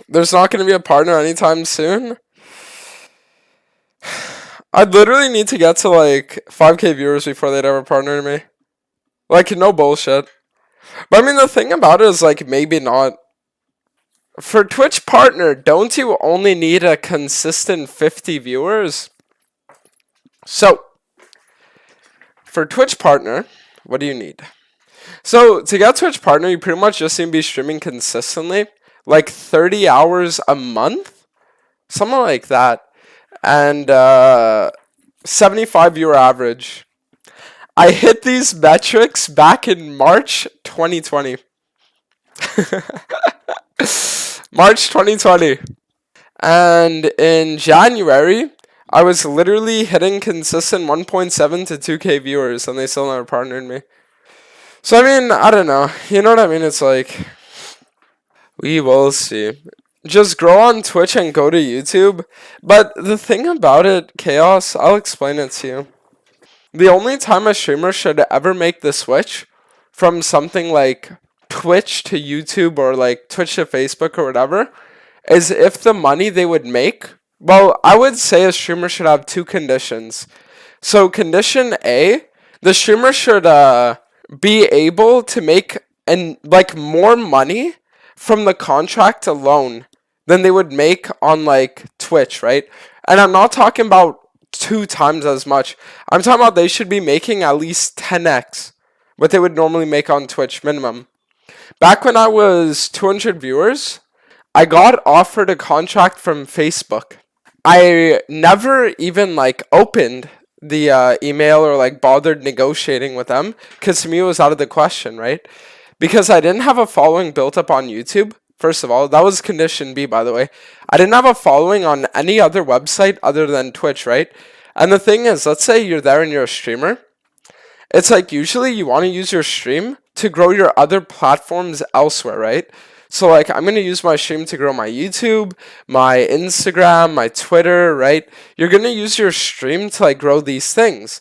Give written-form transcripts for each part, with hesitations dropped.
There's not going to be a partner anytime soon. I'd literally need to get to like 5k viewers before they'd ever partner me. Like, no bullshit. But I mean, the thing about it is, like, maybe not. For Twitch partner, don't you only need a consistent 50 viewers? So, for Twitch partner, what do you need? So, to get Twitch partner, you pretty much just need to be streaming consistently. Like 30 hours a month? Something like that. And 75 viewer average. I hit these metrics back in March 2020. March 2020. And in January, I was literally hitting consistent 1.7 to 2k viewers, and they still never partnered me. So, I mean, I don't know. You know what I mean? It's like, we will see. Just grow on Twitch and go to YouTube. But the thing about it, Chaos, I'll explain it to you. The only time a streamer should ever make the switch from something like Twitch to YouTube or like Twitch to Facebook or whatever is if the money they would make, well, I would say a streamer should have two conditions. So condition A, the streamer should be able to make more money from the contract alone than they would make on like Twitch, right? And I'm not talking about 2 times as much. I'm talking about they should be making at least 10x what they would normally make on Twitch minimum. Back when I was 200 viewers, I got offered a contract from Facebook. I never even like opened the email or like bothered negotiating with them because to me it was out of the question, right? Because I didn't have a following built up on YouTube. First of all, that was condition B, by the way. I didn't have a following on any other website other than Twitch, right? And the thing is, let's say you're there and you're a streamer. It's like usually you want to use your stream to grow your other platforms elsewhere, right? So like I'm going to use my stream to grow my YouTube, my Instagram, my Twitter, right? You're going to use your stream to like grow these things.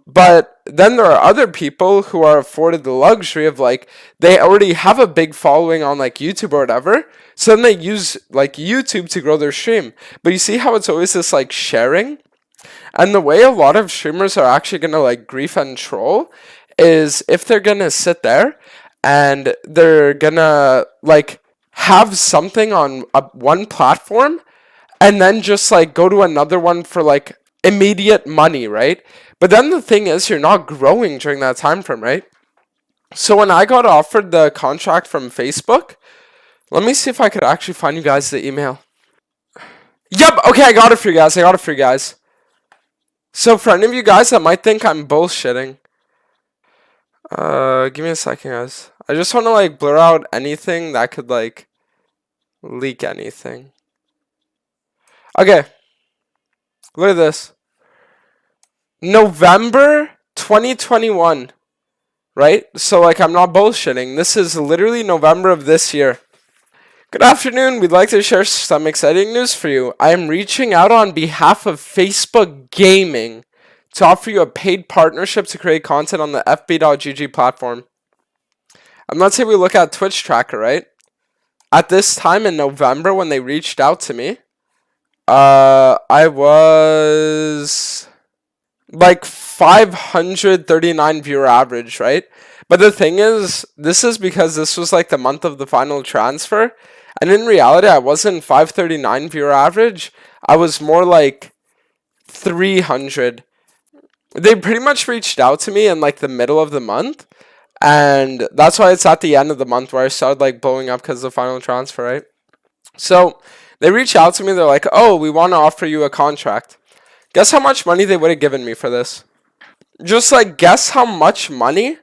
But then there are other people who are afforded the luxury of like they already have a big following on like YouTube or whatever. So then they use like YouTube to grow their stream. But you see how it's always this like sharing? And the way a lot of streamers are actually going to like grief and troll is if they're going to sit there and they're going to like have something on one platform and then just like go to another one for like immediate money, right? But then the thing is, you're not growing during that time frame, right? So when I got offered the contract from Facebook, let me see if I could actually find you guys the email. Yep, okay, I got it for you guys. So for any of you guys that might think I'm bullshitting, give me a second, guys. I just want to like blur out anything that could like leak anything. Okay, look at this. November 2021, right? So like I'm not bullshitting. This is literally November of this year. Good afternoon. We'd like to share some exciting news for you. I am reaching out on behalf of Facebook Gaming to offer you a paid partnership to create content on the fb.gg platform. And let's say we look at Twitch tracker, right? At this time in November when they reached out to me, I was like 539 viewer average, right? But the thing is, this is because this was like the month of the final transfer. And in reality, I wasn't 539 viewer average. I was more like 300. They pretty much reached out to me in like the middle of the month. And that's why it's at the end of the month where I started like blowing up because of the final transfer, right? So they reached out to me. They're like, oh, we want to offer you a contract. Guess how much money they would have given me for this? Just like guess how much money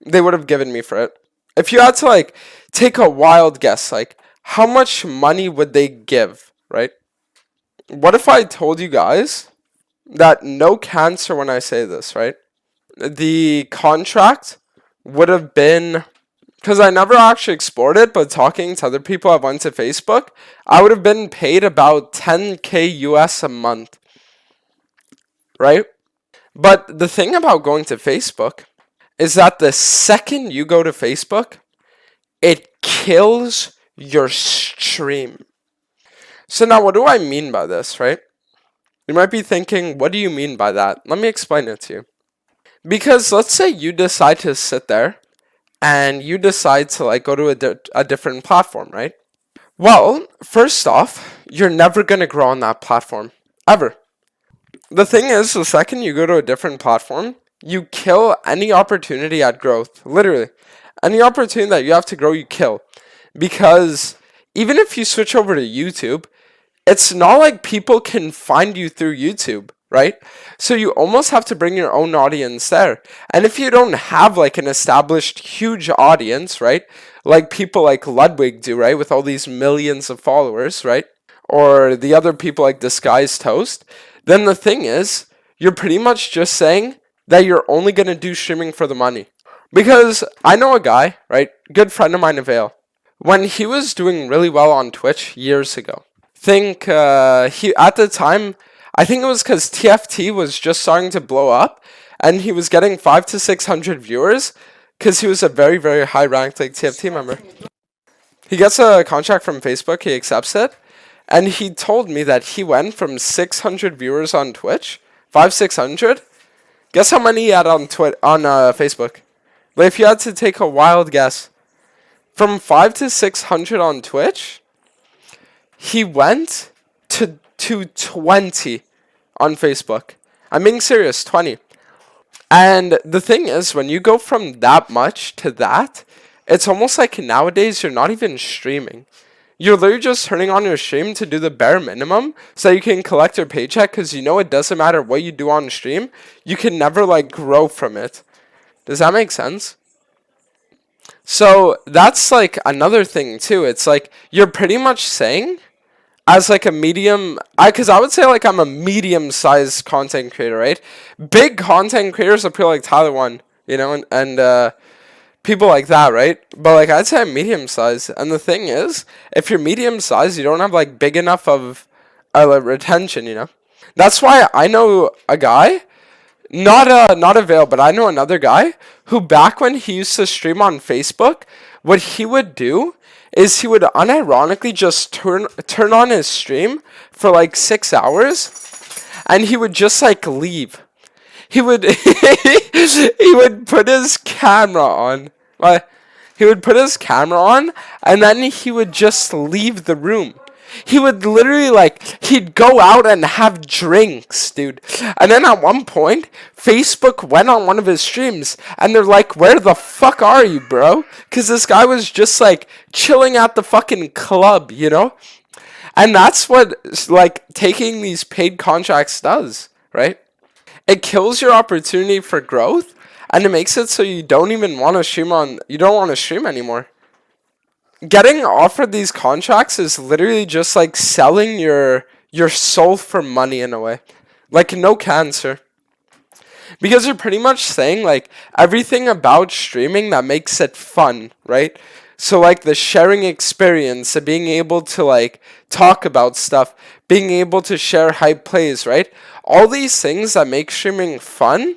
they would have given me for it. If you had to like take a wild guess, like how much money would they give, right? What if I told you guys that no cancer when I say this, right? The contract would have been, because I never actually explored it, but talking to other people I went to Facebook, I would have been paid about 10k US a month. Right? But the thing about going to Facebook is that the second you go to Facebook, it kills your stream. So now what do I mean by this, right? You might be thinking, what do you mean by that? Let me explain it to you. Because let's say you decide to sit there and you decide to like go to a different platform, right? Well, first off, you're never going to grow on that platform. Ever. The thing is, the second you go to a different platform, you kill any opportunity at growth. Literally. Any opportunity that you have to grow, you kill. Because even if you switch over to YouTube, it's not like people can find you through YouTube, right? So you almost have to bring your own audience there. And if you don't have like an established huge audience, right? Like people like Ludwig do, right? With all these millions of followers, right? Or the other people like Disguised Toast, then the thing is, you're pretty much just saying that you're only going to do streaming for the money. Because I know a guy, right? Good friend of mine, Avail. When he was doing really well on Twitch years ago, think he at the time, I think it was because TFT was just starting to blow up, and he was getting 500 to 600 viewers because he was a very, very high ranked like TFT member. He gets a contract from Facebook, he accepts it, and he told me that he went from 600 viewers on Twitch, 600. Guess how many he had on Facebook? Like if you had to take a wild guess, from 500 to 600 on Twitch, he went to 20 on Facebook. I'm being serious, 20. And the thing is, when you go from that much to that, it's almost like nowadays you're not even streaming. You're literally just turning on your stream to do the bare minimum so you can collect your paycheck, because you know it doesn't matter what you do on stream, you can never like grow from it. Does that make sense? So that's like another thing too. It's like you're pretty much saying, as like a medium, because I would say like I'm a medium-sized content creator, right? Big content creators are people like Tyler One, you know, and people like that, right? But like I'd say I'm medium-sized, and the thing is, if you're medium-sized, you don't have like big enough of like, retention, you know. That's why I know a guy. Not a Veil, but I know another guy who back when he used to stream on Facebook, what he would do is he would unironically just turn on his stream for like 6 hours, and he would just like leave. He would he would put his camera on. Like, he would put his camera on, and then he would just leave the room. He would literally, like, he'd go out and have drinks, dude. And then at one point, Facebook went on one of his streams, and they're like, where the fuck are you, bro? Because this guy was just, like, chilling at the fucking club, you know? And that's what, like, taking these paid contracts does, right? It kills your opportunity for growth, and it makes it so you don't even want to stream anymore. Getting offered these contracts is literally just like selling your soul for money in a way. Like no cancer. Because you're pretty much saying like everything about streaming that makes it fun, right? So like the sharing experience, of being able to like talk about stuff, being able to share hype plays, right? All these things that make streaming fun,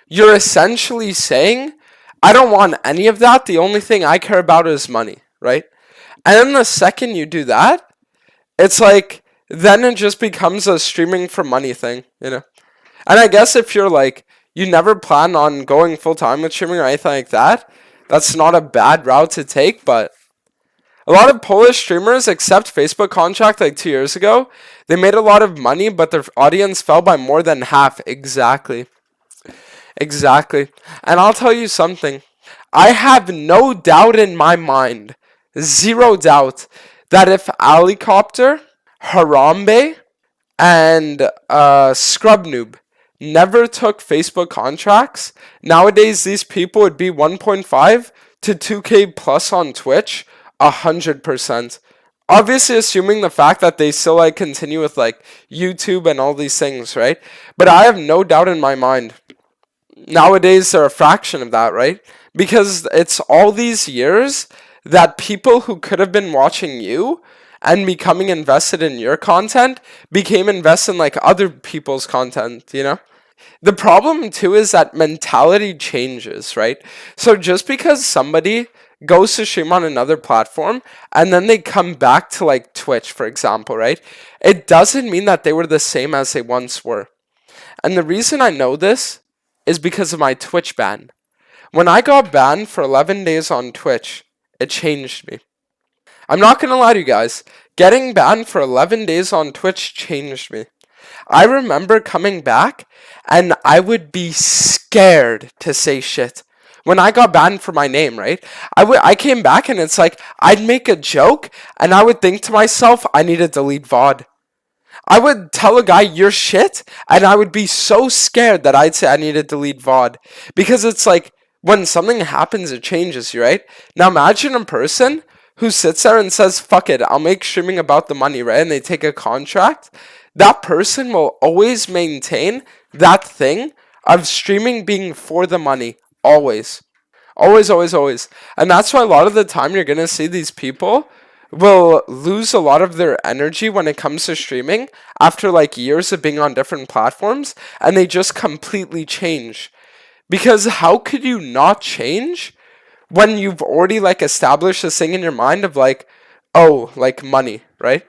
you're essentially saying, I don't want any of that. The only thing I care about is money. Right? And then the second you do that, it's like, then it just becomes a streaming for money thing, you know? And I guess if you're like, you never plan on going full time with streaming or anything like that, that's not a bad route to take, but a lot of Polish streamers accept Facebook contract like 2 years ago. They made a lot of money, but their audience fell by more than half. Exactly. And I'll tell you something. I have no doubt in my mind, zero doubt, that if Alicopter, Harambe, and Scrubnoob never took Facebook contracts, nowadays these people would be 1.5 to 2K plus on Twitch, 100%. Obviously assuming the fact that they still like continue with like YouTube and all these things, right? But I have no doubt in my mind. Nowadays they're a fraction of that, right? Because it's all these years that people who could have been watching you and becoming invested in your content became invested in like other people's content, you know? the problem too is that mentality changes, right? So just because somebody goes to stream on another platform and then they come back to like Twitch, for example, right? It doesn't mean that they were the same as they once were. And the reason I know this is because of my Twitch ban. When I got banned for 11 days on Twitch, it changed me. I'm not gonna lie to you guys, getting banned for 11 days on Twitch changed me. I remember coming back and I would be scared to say shit. When I got banned for my name, right? I came back and it's like, I'd make a joke and I would think to myself, I need to delete VOD. I would tell a guy, you're shit, and I would be so scared that I'd say I need to delete VOD. Because it's like, when something happens, it changes you, right? Now imagine a person who sits there and says, fuck it, I'll make streaming about the money, right? And they take a contract. That person will always maintain that thing of streaming being for the money. Always. Always, always, always. And that's why a lot of the time you're going to see these people will lose a lot of their energy when it comes to streaming after like years of being on different platforms, and they just completely change. Because how could you not change when you've already like established this thing in your mind of like, oh, like money, right?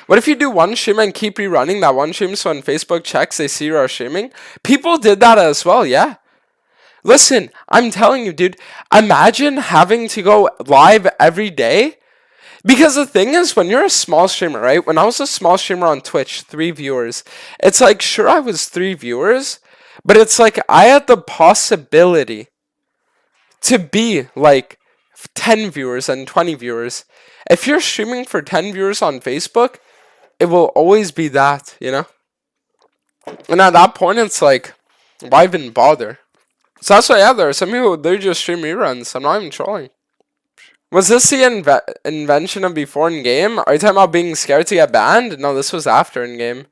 What if you do one stream and keep rerunning that one stream so when Facebook checks they see you are streaming? People did that as well, yeah. Listen, I'm telling you, dude, imagine having to go live every day. Because the thing is, when you're a small streamer, right? When I was a small streamer on Twitch, 3 viewers, it's like, sure, I was 3 viewers, but it's like I had the possibility to be like 10 viewers and 20 viewers. If you're streaming for 10 viewers on Facebook, it will always be that, you know? And at that point, it's like, why even bother? So that's why, yeah, there are some people, they just stream reruns. I'm not even trolling. Was this the invention of before in game? Are you talking about being scared to get banned? No, this was after in game.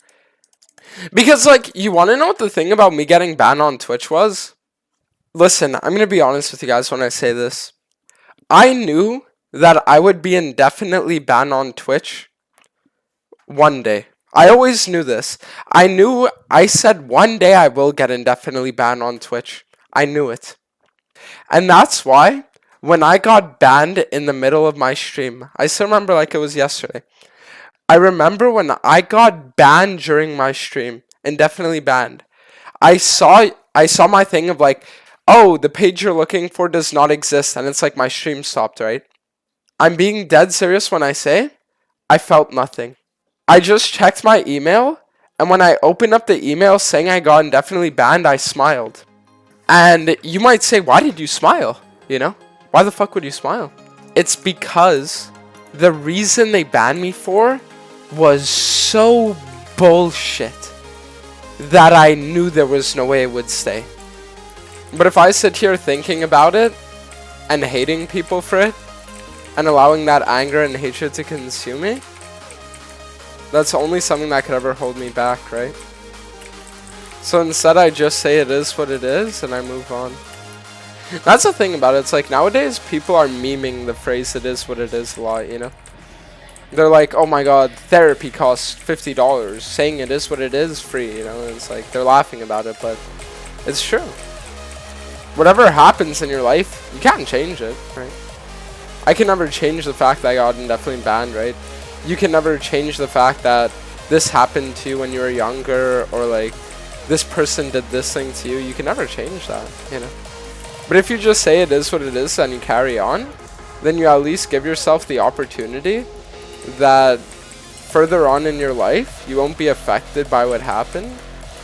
Because, like, you want to know what the thing about me getting banned on Twitch was? Listen, I'm going to be honest with you guys when I say this. I knew that I would be indefinitely banned on Twitch one day. I always knew this. I said one day I will get indefinitely banned on Twitch. I knew it. And that's why when I got banned in the middle of my stream, I still remember like it was yesterday. I remember when I got banned during my stream, indefinitely banned. I saw my thing of like, oh, the page you're looking for does not exist, and it's like my stream stopped, right? I'm being dead serious when I say I felt nothing. I just checked my email, and when I opened up the email saying I got indefinitely banned, I smiled. And you might say, why did you smile? You know? Why the fuck would you smile? It's because the reason they banned me for was so bullshit that I knew there was no way it would stay. But if I sit here thinking about it and hating people for it and allowing that anger and hatred to consume me, that's only something that could ever hold me back, right? So instead I just say it is what it is and I move on. That's the thing about it. It's like nowadays people are memeing the phrase it is what it is a lot, you know? They're like, oh my god, therapy costs $50. Saying it is what it is free, you know? And it's like they're laughing about it, but it's true. Whatever happens in your life, you can't change it, right? I can never change the fact that I got indefinitely banned, right? You can never change the fact that this happened to you when you were younger, or like this person did this thing to you. You can never change that, you know? But if you just say it is what it is and you carry on, then you at least give yourself the opportunity that further on in your life, you won't be affected by what happened,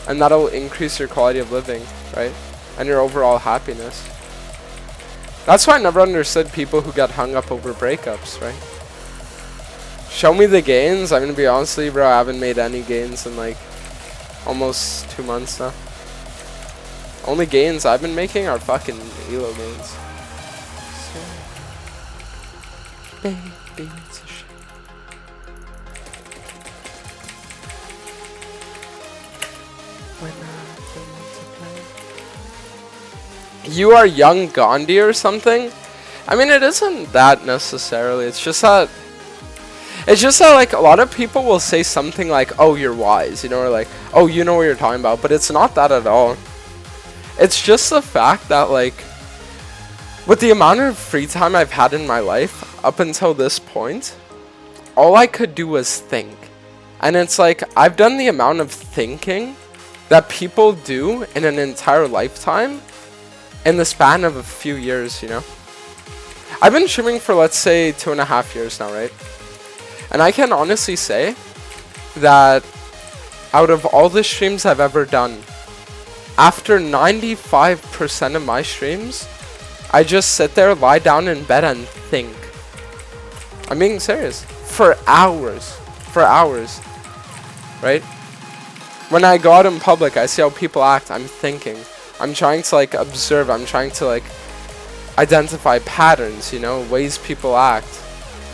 and that'll increase your quality of living, right? And your overall happiness. That's why I never understood people who got hung up over breakups, right? Show me the gains. I'm gonna be honest with you, bro, I haven't made any gains in like almost 2 months now. Only gains I've been making are fucking elo gains. Baby, it's a shame. When I want to play. You are young Gandhi or something? I mean, it isn't that necessarily. It's just that It's just that, like, a lot of people will say something like, oh, you're wise, you know, or like, oh, you know what you're talking about, but it's not that at all. It's just the fact that, like, with the amount of free time I've had in my life up until this point, all I could do was think. And it's like, I've done the amount of thinking that people do in an entire lifetime in the span of a few years, you know? I've been streaming for, let's say, 2.5 years now, right? And I can honestly say that out of all the streams I've ever done, after 95% of my streams, I just sit there, lie down in bed and think. I'm being serious. For hours. For hours. Right? When I go out in public, I see how people act. I'm thinking. I'm trying to, like, observe. I'm trying to, like, identify patterns, you know, ways people act.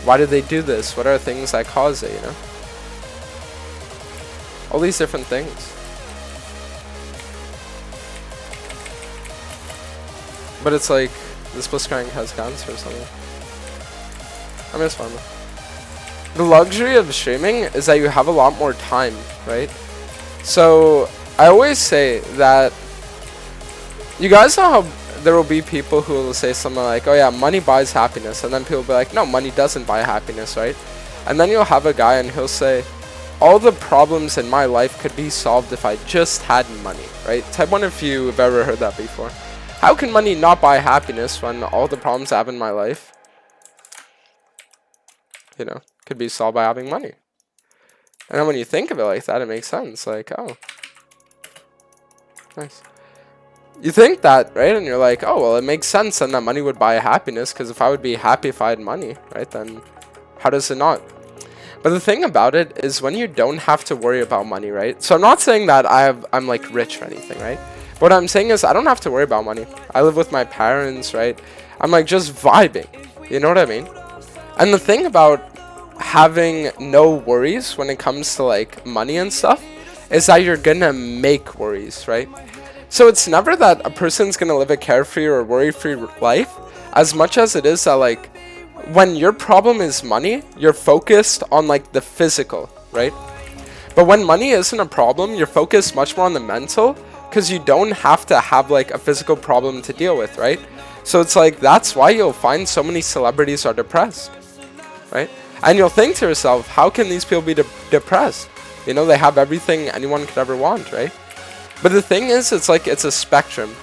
Why do they do this? What are things that cause it, you know? All these different things. But it's like, this Blitzcrank has cancer or something. I mean, it's fun though. The luxury of streaming is that you have a lot more time, right? So, I always say that you guys know how there will be people who will say something like, oh yeah, money buys happiness, and then people will be like, no, money doesn't buy happiness, right? And then you'll have a guy and he'll say, all the problems in my life could be solved if I just had money, right? Type 1 if you've ever heard that before. How can money not buy happiness when all the problems I have in my life, you know, could be solved by having money? And then when you think of it like that, it makes sense. Like, oh, nice. You think that, right? And you're like, oh, well, it makes sense then that money would buy happiness, because if I would be happy if I had money, right, then how does it not? But the thing about it is when you don't have to worry about money, right? So I'm not saying that I'm like rich or anything, right? What I'm saying is I don't have to worry about money. I live with my parents, right? I'm like just vibing, you know what I mean? And the thing about having no worries when it comes to like money and stuff is that you're gonna make worries, right? So it's never that a person's gonna live a carefree or worry-free life, as much as it is that, like, when your problem is money, you're focused on like the physical, right? But when money isn't a problem, you're focused much more on the mental, because you don't have to have like a physical problem to deal with, right? So it's like, that's why you'll find so many celebrities are depressed, right? And you'll think to yourself, how can these people be depressed? You know, they have everything anyone could ever want, right? But the thing is, it's like, it's a spectrum.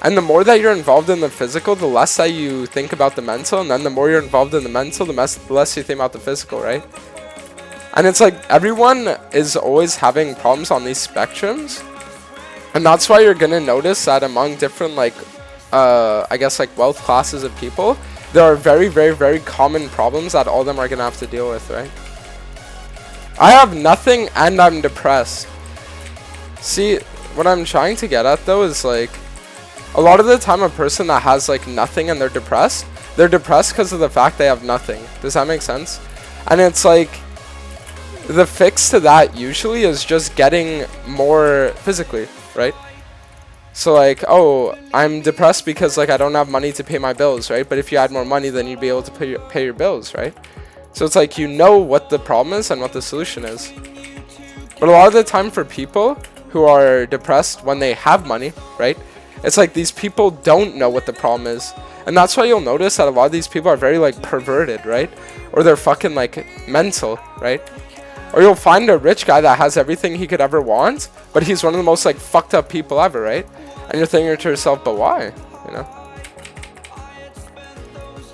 And the more that you're involved in the physical, the less that you think about the mental. And then the more you're involved in the mental, the less you think about the physical, right? And it's like, everyone is always having problems on these spectrums. And that's why you're going to notice that among different, like, I guess, like, wealth classes of people, there are very, very, very common problems that all of them are going to have to deal with, right? I have nothing and I'm depressed. See, what I'm trying to get at, though, is, like, a lot of the time a person that has, like, nothing and they're depressed because of the fact they have nothing. Does that make sense? And it's, like, the fix to that usually is just getting more physically, right? So, like, oh, I'm depressed because, like, I don't have money to pay my bills, right? But if you had more money, then you'd be able to pay your bills, right? So it's like, you know what the problem is and what the solution is. But a lot of the time for people who are depressed when they have money, right? It's like these people don't know what the problem is. And that's why you'll notice that a lot of these people are very, like, perverted, right? Or they're fucking, like, mental, right? Or you'll find a rich guy that has everything he could ever want, but he's one of the most, like, fucked up people ever, right? And you're thinking to yourself, but why? You know?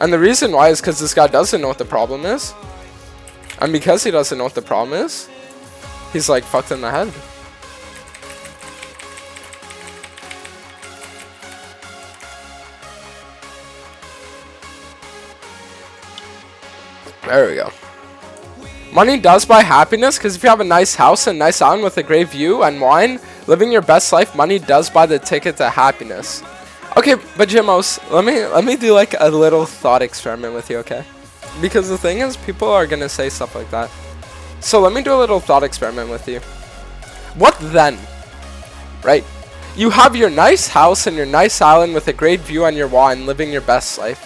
And the reason why is because this guy doesn't know what the problem is. And because he doesn't know what the problem is, he's, like, fucked in the head. There we go. Money does buy happiness, because if you have a nice house and nice island with a great view and wine, living your best life, money does buy the ticket to happiness. Okay, but Jimos, let me do like a little thought experiment with you, okay? Because the thing is, people are gonna say stuff like that. So let me do a little thought experiment with you. What then? Right? You have your nice house and your nice island with a great view and your wine, living your best life.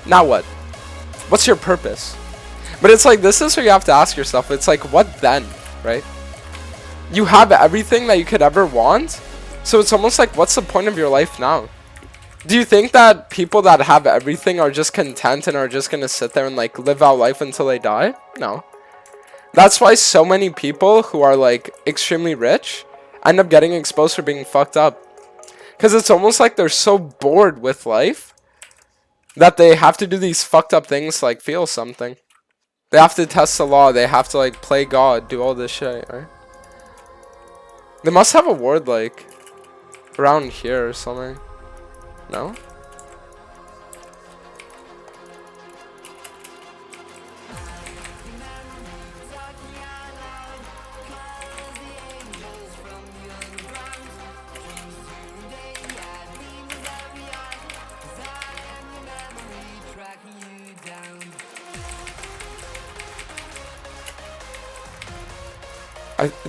Now what? What's your purpose? But it's like, this is what you have to ask yourself. It's like, what then, right? You have everything that you could ever want. So it's almost like, what's the point of your life now? Do you think that people that have everything are just content and are just going to sit there and like live out life until they die? No. That's why so many people who are like extremely rich end up getting exposed for being fucked up. Because it's almost like they're so bored with life that they have to do these fucked up things to like feel something. They have to test the law. They have to like play God, do all this shit, right? They must have a word like around here or something. No?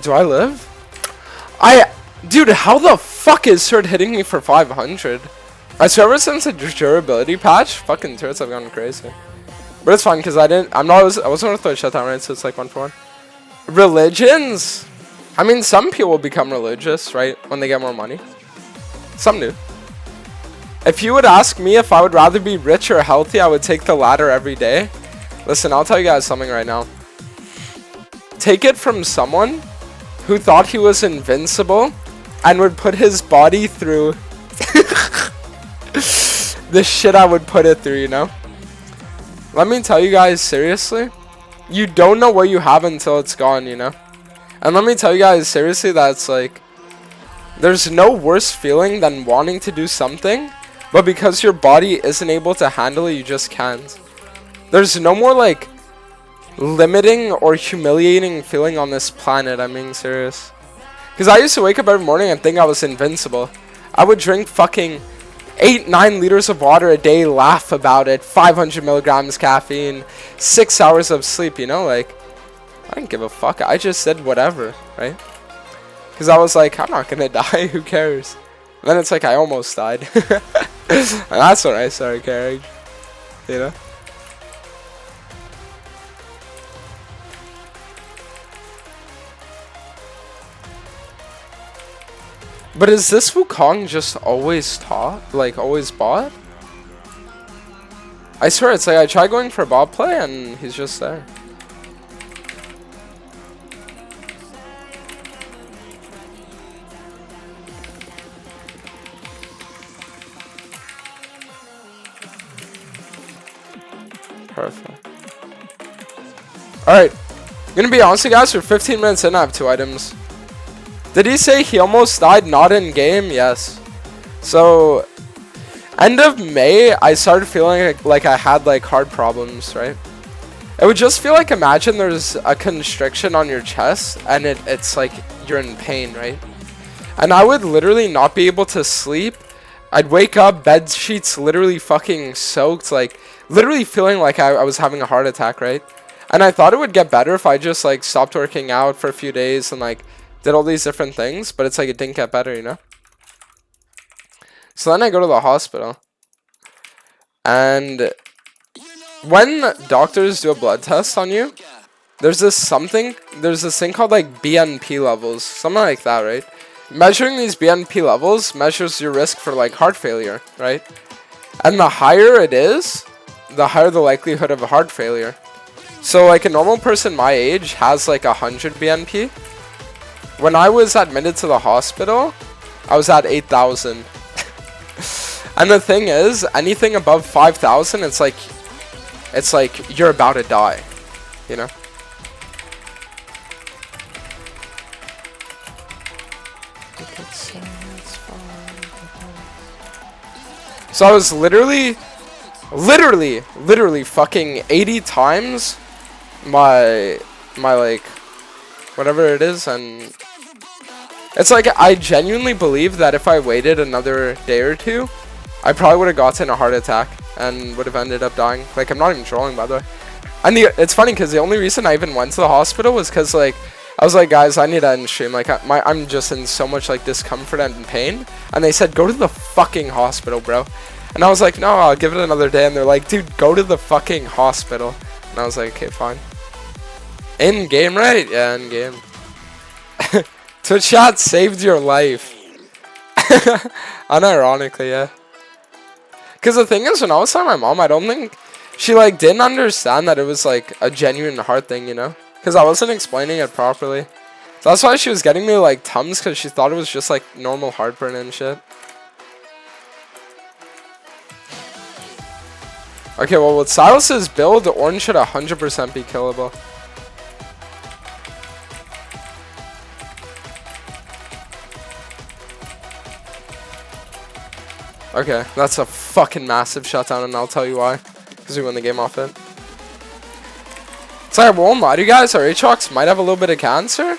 Do I live? Dude, how the fuck is Cert hitting me for 500? I swear ever since the durability patch, fucking turrets have gone crazy. But it's fine because I wasn't gonna throw a shutdown, right? So it's like 1-for-1. Religions? I mean, some people will become religious, right? When they get more money. Some do. If you would ask me if I would rather be rich or healthy, I would take the latter every day. Listen, I'll tell you guys something right now. Take it from someone who thought he was invincible and would put his body through the shit I would put it through, you know? Let me tell you guys seriously, you don't know what you have until it's gone, you know? And let me tell you guys seriously that it's like, there's no worse feeling than wanting to do something, but because your body isn't able to handle it, you just can't. There's no more like limiting or humiliating feeling on this planet. I'm being serious. Because I used to wake up every morning and think I was invincible. I would drink fucking 8-9 liters of water a day, laugh about it, 500 milligrams caffeine, 6 hours of sleep, you know, like, I didn't give a fuck. I just said whatever, right? Because I was like, I'm not gonna die, who cares? And then it's like, I almost died. And that's when I started caring, you know? But is this Wukong just always taught? Like, always bot? I swear, it's like I tried going for bot play and he's just there. Perfect. Alright. I'm gonna be honest with you guys, for 15 minutes in, I have 2 items. Did he say he almost died not in game? Yes. So, end of May, I started feeling like I had like heart problems, right? It would just feel like, imagine there's a constriction on your chest and it's like you're in pain, right? And I would literally not be able to sleep. I'd wake up, bed sheets literally fucking soaked, like literally feeling like I was having a heart attack, right? And I thought it would get better if I just like stopped working out for a few days and like did all these different things, but it's like it didn't get better, you know? So then I go to the hospital. And when doctors do a blood test on you, there's this thing called like BNP levels, something like that, right? Measuring these BNP levels measures your risk for like heart failure, right? And the higher it is, the higher the likelihood of a heart failure. So like a normal person my age has like 100 BNP. When I was admitted to the hospital, I was at 8,000. And the thing is, anything above 5,000, it's like you're about to die, you know? So I was literally fucking 80 times my like whatever it is, and it's like I genuinely believe that if I waited another day or two, I probably would have gotten a heart attack and would have ended up dying. Like, I'm not even trolling, by the way. And it's funny because the only reason I even went to the hospital was because like I was like, guys, I need to end stream. Like I'm just in so much like discomfort and pain, and they said go to the fucking hospital, bro. And I was like, no, I'll give it another day. And they're like, dude, go to the fucking hospital. And I was like, okay, fine. In game, right? Yeah, in game. Twitch chat saved your life. Unironically, yeah. Because the thing is, when I was telling my mom, I don't think she like didn't understand that it was like a genuine heart thing, you know? Because I wasn't explaining it properly. So that's why she was getting me like Tums, because she thought it was just like normal heartburn and shit. Okay, well with Silas's build, the orange should 100% be killable. Okay, that's a fucking massive shutdown, and I'll tell you why. Because we won the game off it. So I won't lie to you guys, our Aatrox might have a little bit of cancer,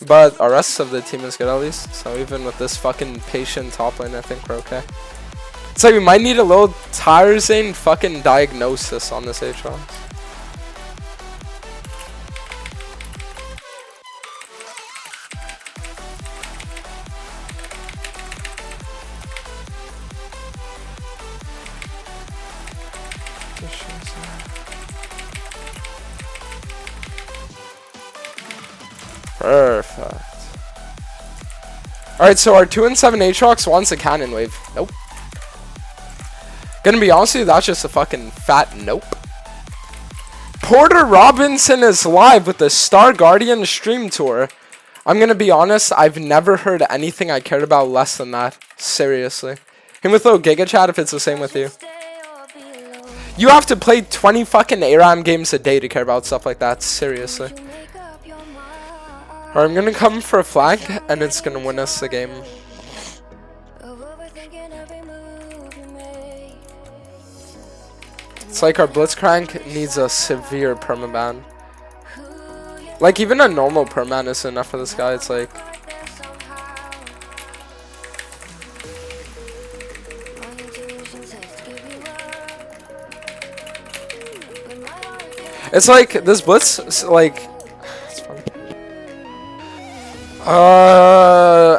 but our rest of the team is good at least. So even with this fucking patient top lane, I think we're okay. It's like we might need a little Tarzan fucking diagnosis on this Aatrox. Perfect. Alright, so our 2 and 7 Aatrox wants a cannon wave. Nope. Gonna be honest with you, that's just a fucking fat nope. Porter Robinson is live with the Star Guardian stream tour. I'm gonna be honest, I've never heard anything I cared about less than that. Seriously. Him with little Giga Chat if it's the same with you. You have to play 20 fucking ARAM games a day to care about stuff like that. Seriously. Alright, I'm gonna come for a flag, and it's gonna win us the game. It's like our Blitzcrank needs a severe permaban. Like, even a normal permaban isn't enough for this guy, it's like... It's like, this Blitz, like...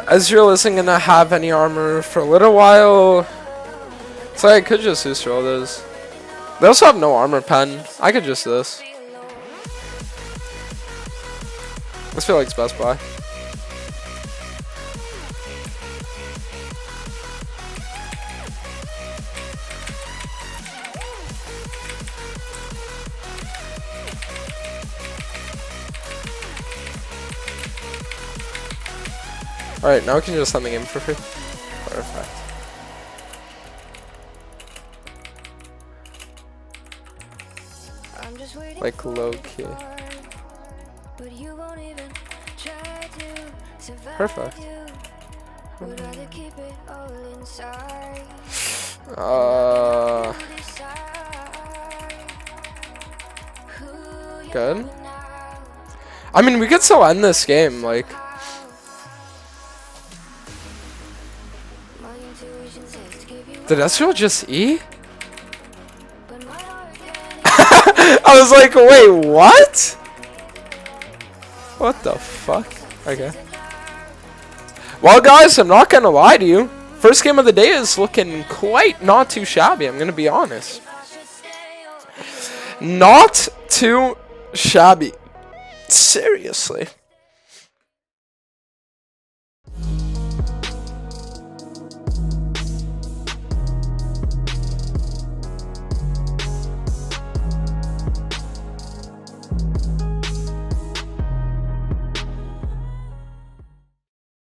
Ezreal isn't gonna have any armor for a little while. So I could just use all those. They also have no armor pen. I could just this. This feels like it's best buy. Alright, now we can just send the game for free. Perfect. Like low key. Perfect. Good. I mean, we could still end this game, like. Did Ezreal just E? I was like, wait, what? What the fuck? Okay. Well, guys, I'm not gonna lie to you. First game of the day is looking quite not too shabby, I'm gonna be honest. Not too shabby. Seriously.